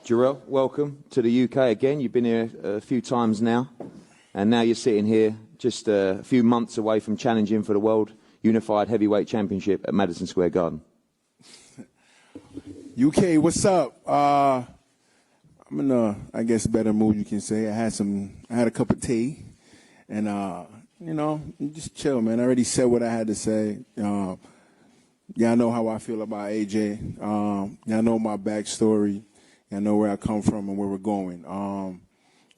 Jarrell, welcome to the UK again. You've been here a few times now, and now you're sitting here just a few months away from challenging for the World Unified Heavyweight Championship at Madison Square Garden. UK, what's up? I'm in a, I guess, better mood, you can say. I had a cup of tea, and you know, just chill, man. I already said what I had to say. Y'all know how I feel about AJ. Y'all know my backstory. Y'all know where I come from and where we're going.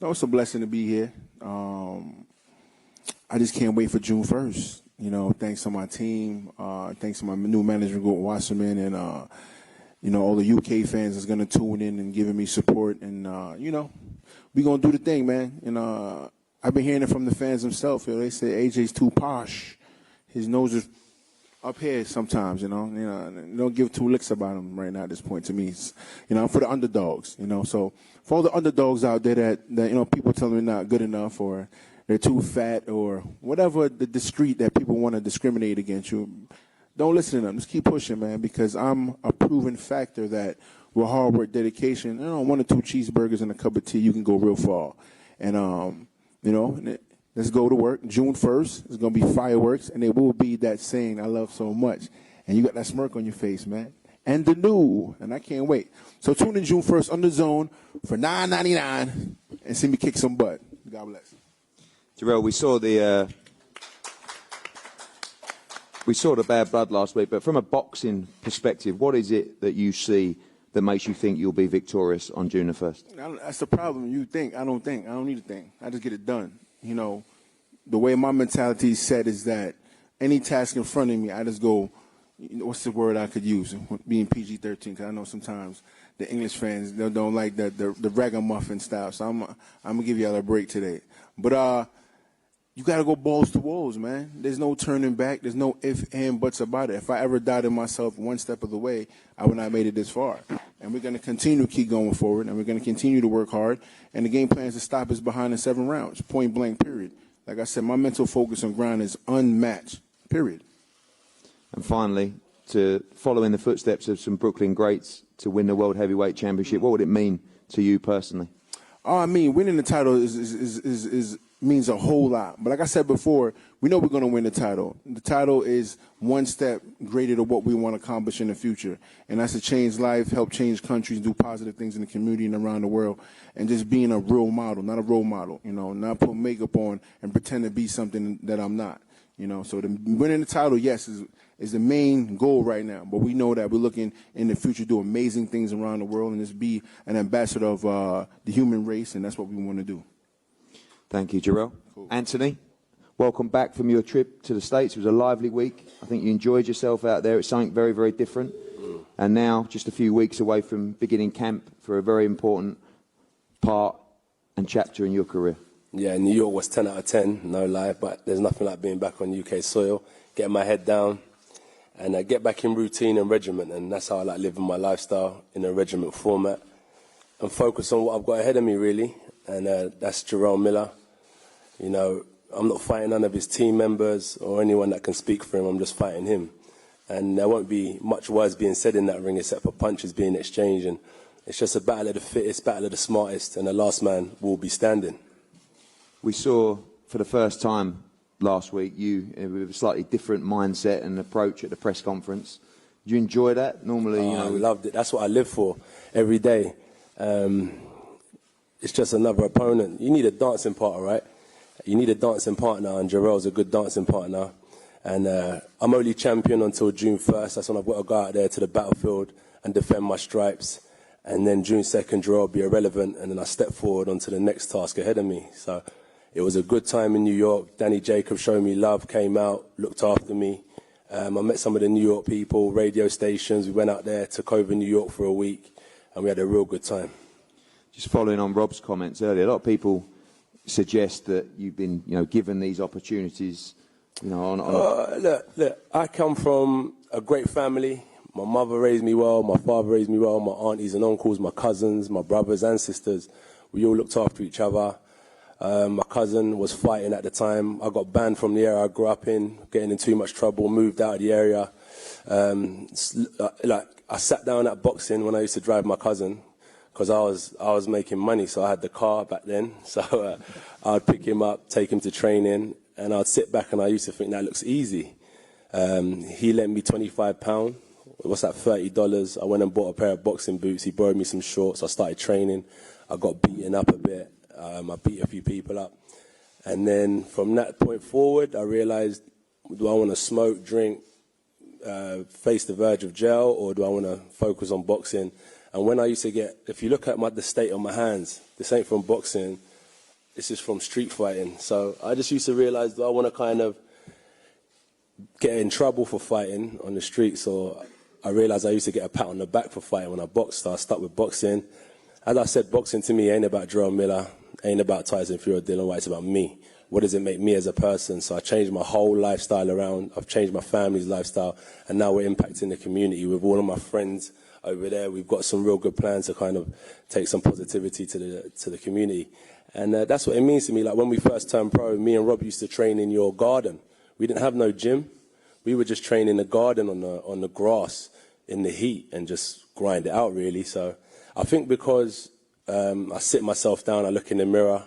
It's a blessing to be here. I just can't wait for June 1st. You know, thanks to my team, thanks to my new manager, Wasserman, and you know, all the UK fans that's gonna tune in and giving me support. And you know, we gonna do the thing, man. And I've been hearing it from the fans themselves. You know, they say AJ's too posh. His nose is up here sometimes, you know, don't give two licks about him right now at this point to me. It's, you know, I'm for the underdogs, you know. So for all the underdogs out there that you know, people telling me not good enough or they're too fat or whatever the discreet that people want to discriminate against you, don't listen to them. Just keep pushing, man, because I'm a proven factor that with hard work, dedication, you know, 1 or 2 cheeseburgers and a cup of tea, you can go real far. And, you know, let's go to work. June 1st, there's going to be fireworks, and it will be that saying I love so much. And you got that smirk on your face, man. And the new, and I can't wait. So tune in June 1st on the Zone for $9.99 and see me kick some butt. God bless. Jarrell, we saw the bad blood last week, but from a boxing perspective, what is it that you see that makes you think you'll be victorious on June the 1st? That's the problem. You think. I don't think. I don't need to think. I just get it done. You know, the way my mentality is set is that any task in front of me, I just go, you know, what's the word I could use? Being PG-13, because I know sometimes the English fans, they don't like the ragamuffin style. So I'm going to give y'all a break today. But you got to go balls to walls, man. There's no turning back. There's no ifs, and buts about it. If I ever doubted myself one step of the way, I would not have made it this far. And we're going to continue to keep going forward, and we're going to continue to work hard. And the game plan is to stop us behind in 7 rounds, point blank, period. Like I said, my mental focus on ground is unmatched, period. And finally, to follow in the footsteps of some Brooklyn greats to win the World Heavyweight Championship, what would it mean to you personally? I mean, winning the title means a whole lot. But like I said before, we know we're going to win the title. The title is one step greater to what we want to accomplish in the future. And that's to change life, help change countries, do positive things in the community and around the world, and just being a real model, not a role model, you know, not put makeup on and pretend to be something that I'm not, you know. So winning the title, yes, is the main goal right now. But we know that we're looking in the future to do amazing things around the world and just be an ambassador of the human race, and that's what we want to do. Thank you, Jarrell. Cool. Anthony, welcome back from your trip to the States. It was a lively week. I think you enjoyed yourself out there. It's something very, very different. And now, just a few weeks away from beginning camp for a very important part and chapter in your career. Yeah, New York was 10 out of 10, no lie, but there's nothing like being back on UK soil, getting my head down, and get back in routine and regiment. And that's how I like living my lifestyle, in a regiment format, and focus on what I've got ahead of me, really. And that's Jarrell Miller. You know, I'm not fighting none of his team members or anyone that can speak for him. I'm just fighting him. And there won't be much words being said in that ring except for punches being exchanged. And it's just a battle of the fittest, battle of the smartest, and the last man will be standing. We saw for the first time last week you with a slightly different mindset and approach at the press conference. Did you enjoy that? Normally, you know, I loved it. That's what I live for every day. It's just another opponent. You need a dancing partner, right? You need a dancing partner, and Jarrell's a good dancing partner. And I'm only champion until June 1st. That's when I've got to go out there to the battlefield and defend my stripes. And then June 2nd, Jarrell will be irrelevant, and then I step forward onto the next task ahead of me. So it was a good time in New York. Danny Jacobs showed me love, came out, looked after me. I met some of the New York people, radio stations. We went out there, took over New York for a week, and we had a real good time. Just following on Rob's comments earlier, a lot of people suggest that you've been, you know, given these opportunities, you know, look, I come from a great family. My mother raised me well, my father raised me well, my aunties and uncles, my cousins, my brothers and sisters. We all looked after each other. My cousin was fighting at the time. I got banned from the area I grew up in, getting in too much trouble, moved out of the area. Like, I sat down at boxing when I used to drive my cousin, because I was making money, so I had the car back then. So I'd pick him up, take him to training, and I'd sit back and I used to think that looks easy. He lent me £25. What's that, $30? I went and bought a pair of boxing boots. He borrowed me some shorts. I started training. I got beaten up a bit. I beat a few people up. And then from that point forward, I realized, do I want to smoke, drink, face the verge of jail, or do I want to focus on boxing? And when I used to get, if you look at the state of my hands, this ain't from boxing, this is from street fighting. So I just used to realize, do I want to kind of get in trouble for fighting on the streets? Or I realized I used to get a pat on the back for fighting when I boxed, so I stuck with boxing. As I said, boxing to me ain't about Jarrell Miller, ain't about Tyson Fury or Dylan Whyte, it's about me. What does it make me as a person? So I changed my whole lifestyle around. I've changed my family's lifestyle, and now we're impacting the community with all of my friends over there. We've got some real good plans to kind of take some positivity to the community. And that's what it means to me. Like when we first turned pro, me and Rob used to train in your garden. We didn't have no gym. We would just train in the garden on the grass in the heat and just grind it out, really. So I think because I sit myself down, I look in the mirror.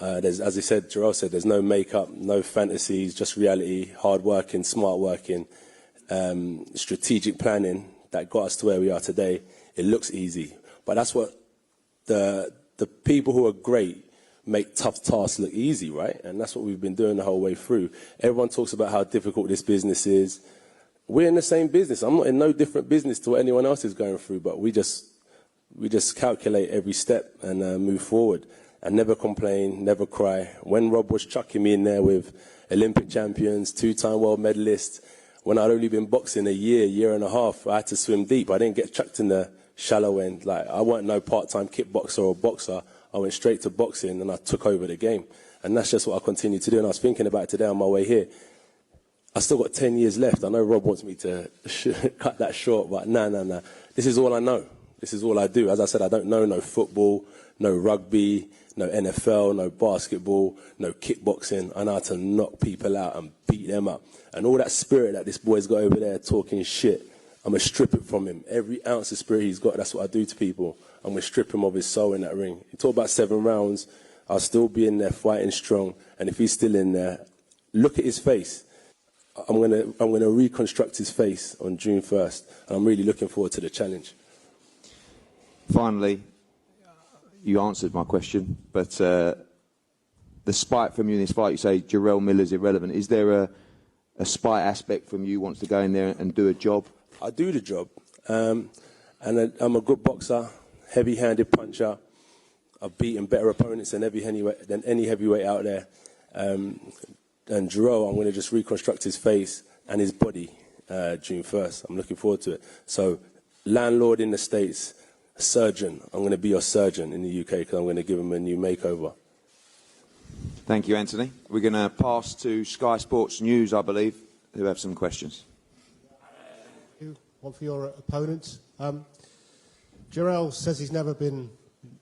As I said, Jarrell said, there's no makeup, no fantasies, just reality, hard working, smart working, strategic planning that got us to where we are today. It looks easy, but that's what the people who are great make tough tasks look easy, right? And that's what we've been doing the whole way through. Everyone talks about how difficult this business is. We're in the same business. I'm not in no different business to what anyone else is going through, but we just calculate every step and move forward and never complain, never cry. When Rob was chucking me in there with Olympic champions, 2-time world medalists, when I'd only been boxing a year and a half, I had to swim deep. I didn't get chucked in the shallow end. Like, I weren't no part-time kickboxer or boxer. I went straight to boxing and I took over the game. And that's just what I continue to do. And I was thinking about it today on my way here. I still got 10 years left. I know Rob wants me to cut that short, but nah. This is all I know. This is all I do. As I said, I don't know no football, no rugby, no NFL, no basketball, no kickboxing. I know how to knock people out and beat them up. And all that spirit that this boy's got over there talking shit, I'm going to strip it from him. Every ounce of spirit he's got, that's what I do to people. I'm going to strip him of his soul in that ring. You talk about 7 rounds, I'll still be in there fighting strong. And if he's still in there, look at his face. I'm going to reconstruct his face on June 1st. And I'm really looking forward to the challenge. Finally, you answered my question, but the spite from you in this fight, you say Jarrell Miller's irrelevant. Is there a spite aspect from you wants to go in there and do a job? I do the job. And I'm a good boxer, heavy-handed puncher. I've beaten better opponents than any heavyweight out there. And Jarrell, I'm going to just reconstruct his face and his body June 1st. I'm looking forward to it. So, landlord in the States, surgeon. I'm going to be your surgeon in the UK because I'm going to give him a new makeover. Thank you, Anthony. We're going to pass to Sky Sports News, I believe, who have some questions. One for your opponent. Jarrell says he's never been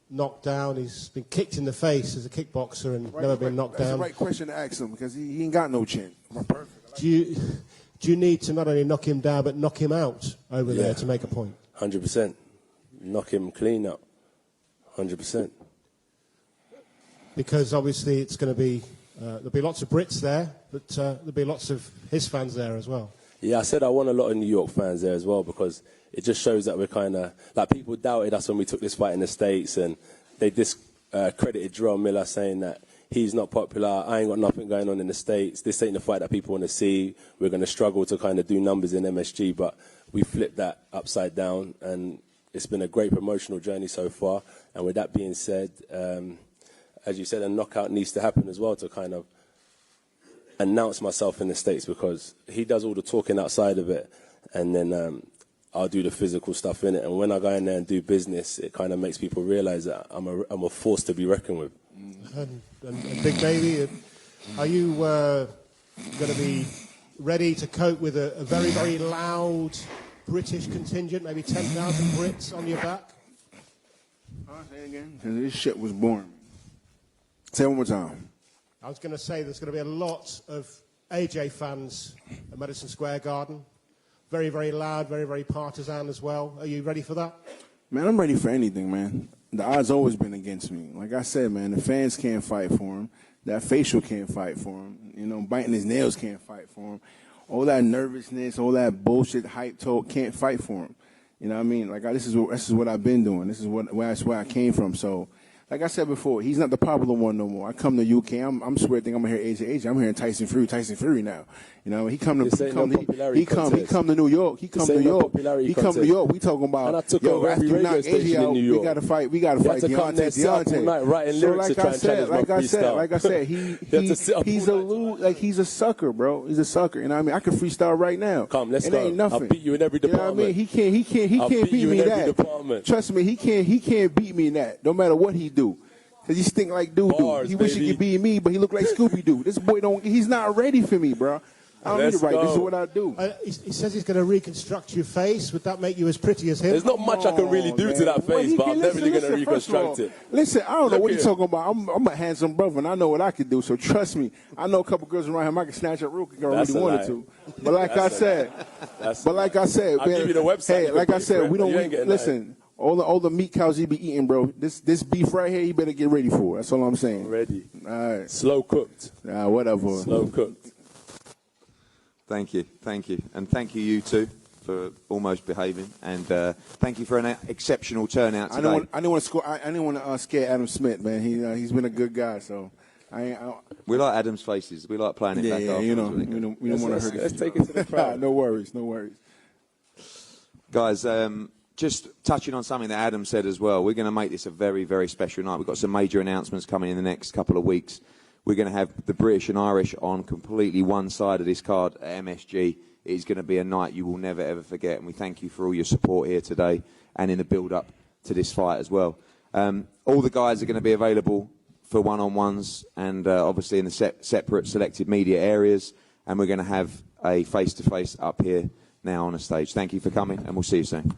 knocked down. He's been kicked in the face as a kickboxer and never been knocked down. That's the right question to ask him because he ain't got no chin. Perfect. Do you need to not only knock him down but knock him out over there to make a point? 100%. Knock him clean up. 100%. Because obviously it's going to be there'll be lots of Brits there, but there'll be lots of his fans there as well. Yeah, I said I want a lot of New York fans there as well because it just shows that we're kind of like people doubted us when we took this fight in the States and they discredited Jarrell Miller saying that he's not popular. I ain't got nothing going on in the States. This ain't the fight that people want to see. We're going to struggle to kind of do numbers in MSG, but we flipped that upside down and it's been a great promotional journey so far. And with that being said, as you said, a knockout needs to happen as well to kind of announce myself in the States because he does all the talking outside of it and then I'll do the physical stuff in it. And when I go in there and do business, it kind of makes people realize that I'm a force to be reckoned with. And Big Baby, are you going to be ready to cope with a very, very loud British contingent, maybe 10,000 Brits on your back? Say it again. This shit was boring. Say it one more time. I was going to say there's going to be a lot of AJ fans at Madison Square Garden. Very, very loud, very, very partisan as well. Are you ready for that? Man, I'm ready for anything, man. The odds always been against me. Like I said, man, the fans can't fight for him. That facial can't fight for him. You know, biting his nails can't fight for him. All that nervousness, all that bullshit hype talk can't fight for him. You know what I mean? Like, this is what I've been doing. This is where I came from. So, like I said before, he's not the popular one no more. I come to UK, I'm swear think I'm gonna hear AJ. I'm hearing Tyson Fury now. You know, he come to New York. He come to New York. We talking about, and I took over after every you knock radio station AJ out, in New York. we gotta fight Deontay. Night writing lyrics to try and challenge my freestyle. Like I said, he's a sucker, bro. He's a sucker. You know what I mean? I can freestyle right now. Come, let's it go. Ain't nothing. I'll beat you in every department. You know what I mean? He can't beat me in that. Trust me, he can't beat me in that. No matter what he do. Cause he stink like doo-doo. He wish he could be me, but he look like Scooby-Doo. This boy he's not ready for me, bro. I don't need to write. This is what I do. He says he's going to reconstruct your face. Would that make you as pretty as him? There's not much I can really do to that face, but I'm definitely going to reconstruct it. Listen, I don't know what he's talking about. I'm a handsome brother, and I know what I can do. So trust me. I know a couple girls around him I can snatch up real quick if I really wanted to. But like I said, I'll give you the website. Hey, like I said, we don't listen. All the meat cows he be eating, bro. This beef right here, you better get ready for. That's all I'm saying. Ready. All right. Slow cooked. Whatever. Slow cooked. Thank you. And thank you two, for almost behaving. And thank you for an exceptional turnout today. I didn't want to scare Adam Smith, man. He's been a good guy, so we like Adam's faces. We like playing it back after. You know, we don't want to hurt his. Let's take it to the crowd. No worries. Guys, just touching on something that Adam said as well, we're going to make this a very, very special night. We've got some major announcements coming in the next couple of weeks. We're going to have the British and Irish on completely one side of this card at MSG. It is going to be a night you will never, ever forget, and we thank you for all your support here today and in the build-up to this fight as well. All the guys are going to be available for one-on-ones and obviously in the separate selected media areas, and we're going to have a face-to-face up here now on the stage. Thank you for coming, and we'll see you soon.